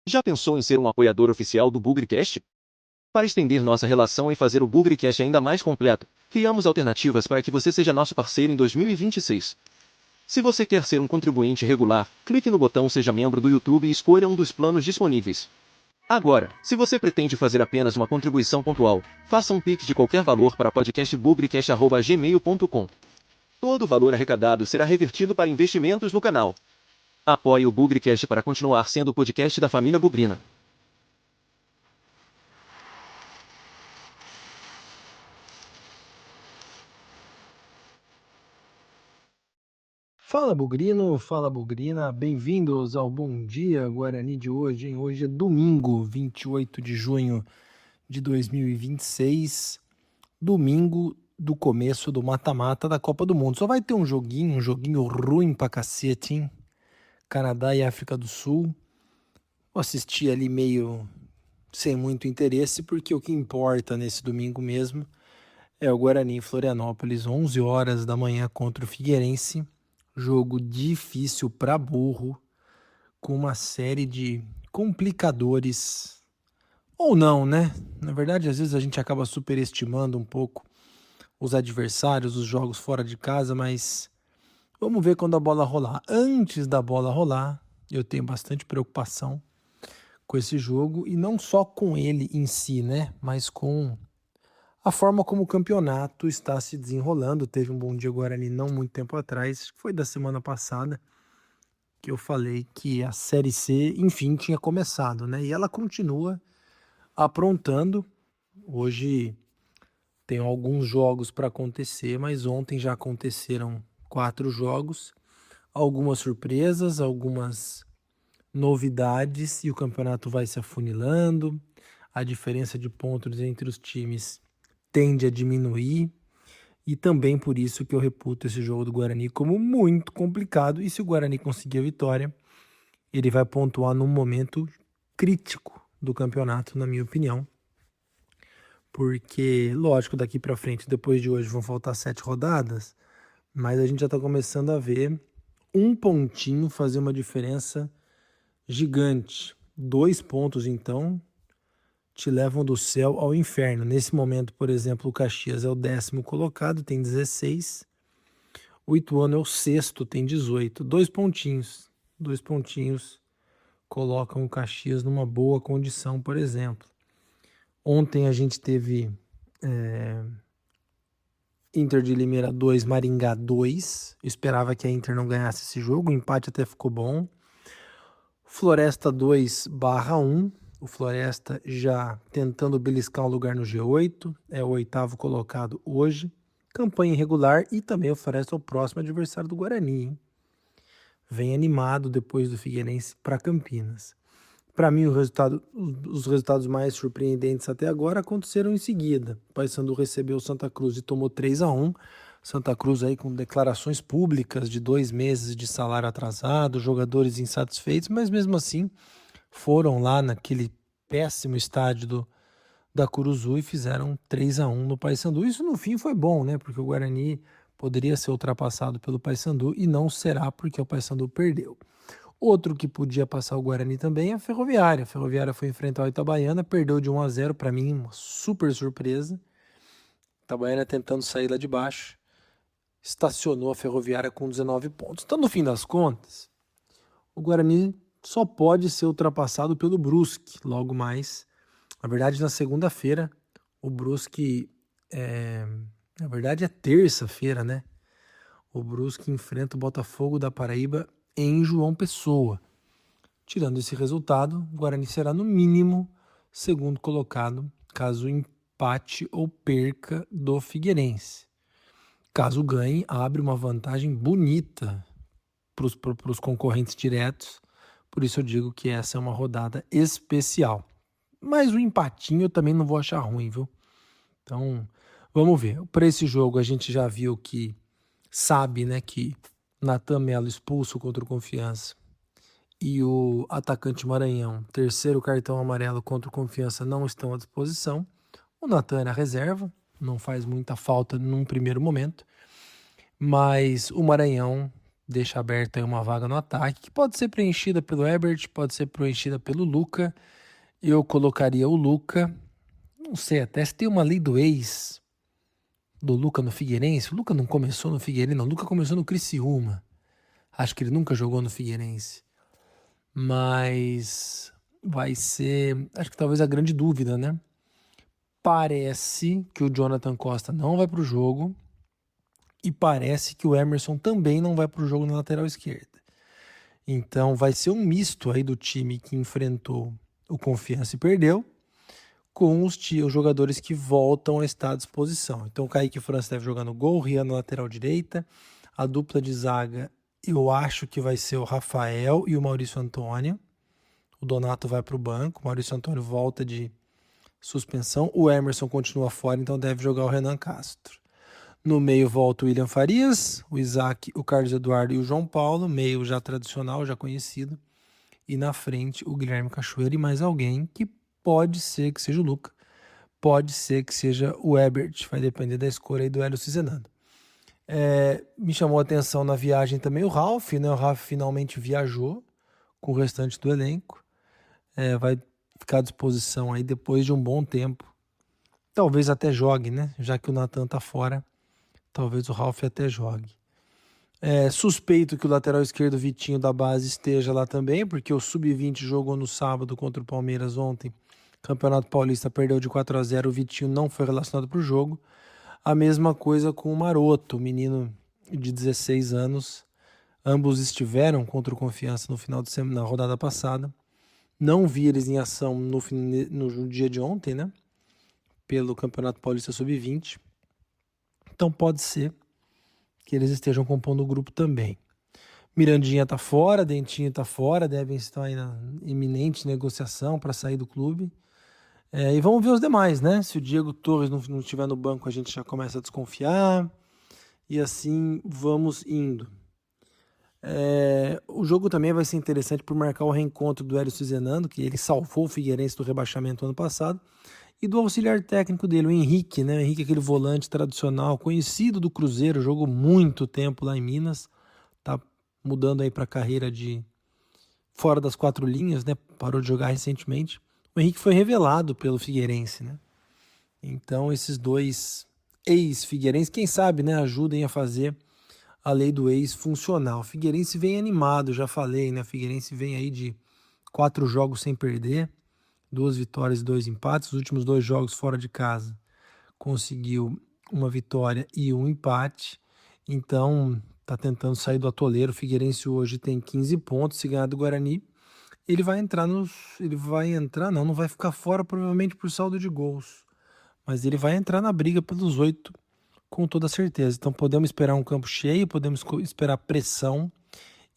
Já pensou em ser um apoiador oficial do BugriCast? Para estender nossa relação e fazer o BugriCast ainda mais completo, criamos alternativas para que você seja nosso parceiro em 2026. Se você quer ser um contribuinte regular, clique no botão Seja Membro do YouTube e escolha um dos planos disponíveis. Agora, se você pretende fazer apenas uma contribuição pontual, faça um Pix de qualquer valor para podcastbugricast@gmail.com. Todo o valor arrecadado será revertido para investimentos no canal. Apoie o BugriCast para continuar sendo o podcast da família Bugrina. Fala Bugrino, fala Bugrina, bem-vindos ao Bom Dia Guarani de hoje, hein? Hoje é domingo, 28 de junho de 2026, domingo do começo do mata-mata da Copa do Mundo. Só vai ter um joguinho ruim pra cacete, hein? Canadá e África do Sul. Vou assistir ali meio sem muito interesse, porque o que importa nesse domingo mesmo é o Guarani em Florianópolis, 11 horas da manhã contra o Figueirense. Jogo difícil para burro, com uma série de complicadores. Ou não, né? Na verdade, às vezes a gente acaba superestimando um pouco os adversários, os jogos fora de casa, mas vamos ver quando a bola rolar. Antes da bola rolar, eu tenho bastante preocupação com esse jogo, e não só com ele em si, né? Mas com a forma como o campeonato está se desenrolando. Teve um Bom Dia Guarani não muito tempo atrás, foi da semana passada, que eu falei que a Série C, enfim, tinha começado, né? E ela continua aprontando. Hoje tem alguns jogos para acontecer, mas ontem já aconteceram 4 jogos, algumas surpresas, algumas novidades, e o campeonato vai se afunilando. A diferença de pontos entre os times tende a diminuir, e também por isso que eu reputo esse jogo do Guarani como muito complicado. E se o Guarani conseguir a vitória, ele vai pontuar num momento crítico do campeonato, na minha opinião. Porque, lógico, daqui para frente, depois de hoje, vão faltar 7 rodadas, mas a gente já está começando a ver um pontinho fazer uma diferença gigante. 2 pontos, então, te levam do céu ao inferno. Nesse momento, por exemplo, o Caxias é o 10º colocado, tem 16. O Ituano é o 6º, tem 18. 2 pontinhos. 2 pontinhos colocam o Caxias numa boa condição, por exemplo. Ontem a gente teve Inter de Limeira 2, Maringá 2. Eu esperava que a Inter não ganhasse esse jogo, o empate até ficou bom. Floresta 2/1. O Floresta já tentando beliscar um lugar no G8, é o 8º colocado hoje. Campanha irregular, e também o Floresta é o próximo adversário do Guarani, hein? Vem animado depois do Figueirense para Campinas. Para mim, os resultados mais surpreendentes até agora aconteceram em seguida. O Paysandu recebeu o Santa Cruz e tomou 3-1. Santa Cruz aí com declarações públicas de 2 meses de salário atrasado, jogadores insatisfeitos, mas mesmo assim foram lá naquele péssimo estádio da Curuzu e fizeram 3-1 no Paysandu. Isso no fim foi bom, né? Porque o Guarani poderia ser ultrapassado pelo Paysandu, e não será, porque o Paysandu perdeu. Outro que podia passar o Guarani também é a Ferroviária. A Ferroviária foi enfrentar o Itabaiana, perdeu de 1-0, para mim uma super surpresa. Itabaiana tentando sair lá de baixo, estacionou a Ferroviária com 19 pontos. Então, no fim das contas, o Guarani só pode ser ultrapassado pelo Brusque logo mais. Na verdade, na segunda-feira, o Brusque, na verdade é terça-feira, né? O Brusque enfrenta o Botafogo da Paraíba em João Pessoa. Tirando esse resultado, o Guarani será no mínimo segundo colocado, caso empate ou perca do Figueirense. Caso ganhe, abre uma vantagem bonita para os concorrentes diretos. Por isso eu digo que essa é uma rodada especial. Mas o empatinho eu também não vou achar ruim, viu? Então, vamos ver. Para esse jogo a gente já viu que sabe, né, que Natan Melo expulso contra o Confiança e o atacante Maranhão, terceiro cartão amarelo contra o Confiança, não estão à disposição. O Natan era reserva, não faz muita falta num primeiro momento, mas o Maranhão deixa aberta aí uma vaga no ataque, que pode ser preenchida pelo Herbert, pode ser preenchida pelo Luca. Eu colocaria o Luca, não sei até se tem uma lei do ex do Luca no Figueirense. O Luca não começou no Figueirense, não. O Luca começou no Criciúma. Acho que ele nunca jogou no Figueirense. Mas vai ser, acho que talvez a grande dúvida, né? Parece que o Jonathan Costa não vai para o jogo e parece que o Emerson também não vai para o jogo na lateral esquerda. Então vai ser um misto aí do time que enfrentou o Confiança e perdeu com os jogadores que voltam a estar à disposição. Então o Kaique França deve jogar no gol, o Rian na lateral direita, a dupla de zaga eu acho que vai ser o Rafael e o Maurício Antônio. O Donato vai para o banco, o Maurício Antônio volta de suspensão, o Emerson continua fora, então deve jogar o Renan Castro. No meio volta o William Farias, o Isaac, o Carlos Eduardo e o João Paulo, meio já tradicional, já conhecido. E na frente o Guilherme Cachoeira e mais alguém que pode ser que seja o Luca, pode ser que seja o Herbert, vai depender da escolha aí do Hélio Cizenando. Me chamou a atenção na viagem também o Ralf, né? O Ralf finalmente viajou com o restante do elenco. Vai ficar à disposição aí depois de um bom tempo. Talvez até jogue, né? Já que o Natan tá fora, talvez o Ralf até jogue. Suspeito que o lateral esquerdo Vitinho da base esteja lá também, porque o Sub-20 jogou no sábado contra o Palmeiras ontem. Campeonato Paulista perdeu de 4-0, o Vitinho não foi relacionado para o jogo. A mesma coisa com o Maroto, o menino de 16 anos. Ambos estiveram contra o Confiança no final de semana, na rodada passada. Não vi eles em ação no dia de ontem, né? Pelo Campeonato Paulista Sub-20. Então pode ser que eles estejam compondo o grupo também. Mirandinha tá fora, Dentinho tá fora, devem estar aí na iminente negociação para sair do clube. E vamos ver os demais, né? Se o Diego Torres não estiver no banco, a gente já começa a desconfiar. E assim vamos indo. O jogo também vai ser interessante por marcar o reencontro do Hélio Cizenando, que ele salvou o Figueirense do rebaixamento ano passado, e do auxiliar técnico dele, o Henrique, né? O Henrique, aquele volante tradicional, conhecido do Cruzeiro, jogou muito tempo lá em Minas, tá mudando aí para a carreira de fora das quatro linhas, né? Parou de jogar recentemente. O Henrique foi revelado pelo Figueirense, né? Então esses dois ex-Figueirense, quem sabe, né, ajudem a fazer a lei do ex funcionar. O Figueirense vem animado, já falei, né? O Figueirense vem aí de 4 jogos sem perder, 2 vitórias e 2 empates. Os últimos 2 jogos fora de casa conseguiu uma vitória e um empate. Então tá tentando sair do atoleiro. O Figueirense hoje tem 15 pontos. Se ganhar do Guarani, ele vai entrar não vai ficar fora provavelmente por saldo de gols, mas ele vai entrar na briga pelos 8 com toda certeza. Então podemos esperar um campo cheio, podemos esperar pressão,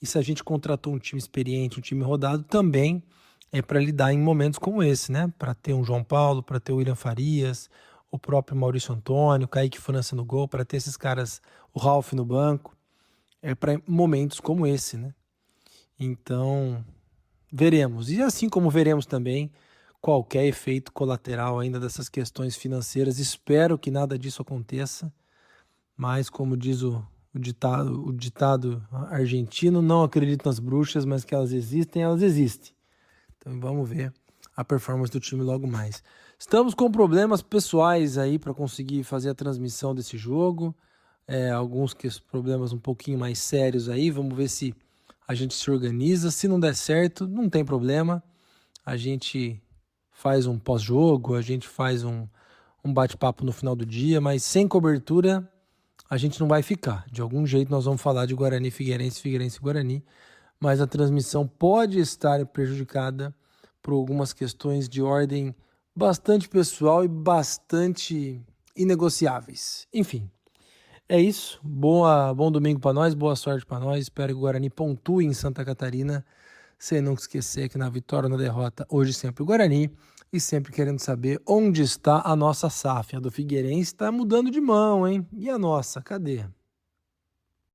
e se a gente contratou um time experiente, um time rodado, também é para lidar em momentos como esse, né? Para ter um João Paulo, para ter o William Farias, o próprio Maurício Antônio, Kaique França no gol, para ter esses caras, o Ralf no banco, para momentos como esse, né? Então veremos, e assim como veremos também qualquer efeito colateral ainda dessas questões financeiras. Espero que nada disso aconteça, mas como diz o ditado argentino, não acredito nas bruxas, mas que elas existem, elas existem. Então vamos ver a performance do time logo mais. Estamos com problemas pessoais aí para conseguir fazer a transmissão desse jogo, alguns problemas um pouquinho mais sérios aí. Vamos ver se a gente se organiza. Se não der certo, não tem problema, a gente faz um pós-jogo, a gente faz um bate-papo no final do dia, mas sem cobertura a gente não vai ficar. De algum jeito nós vamos falar de Guarani, Figueirense, Figueirense e Guarani, mas a transmissão pode estar prejudicada por algumas questões de ordem bastante pessoal e bastante inegociáveis. Enfim, é isso. Bom domingo para nós, boa sorte para nós. Espero que o Guarani pontue em Santa Catarina, sem não esquecer que na vitória ou na derrota, hoje sempre o Guarani, e sempre querendo saber onde está a nossa SAF. A do Figueirense está mudando de mão, hein? E a nossa, cadê?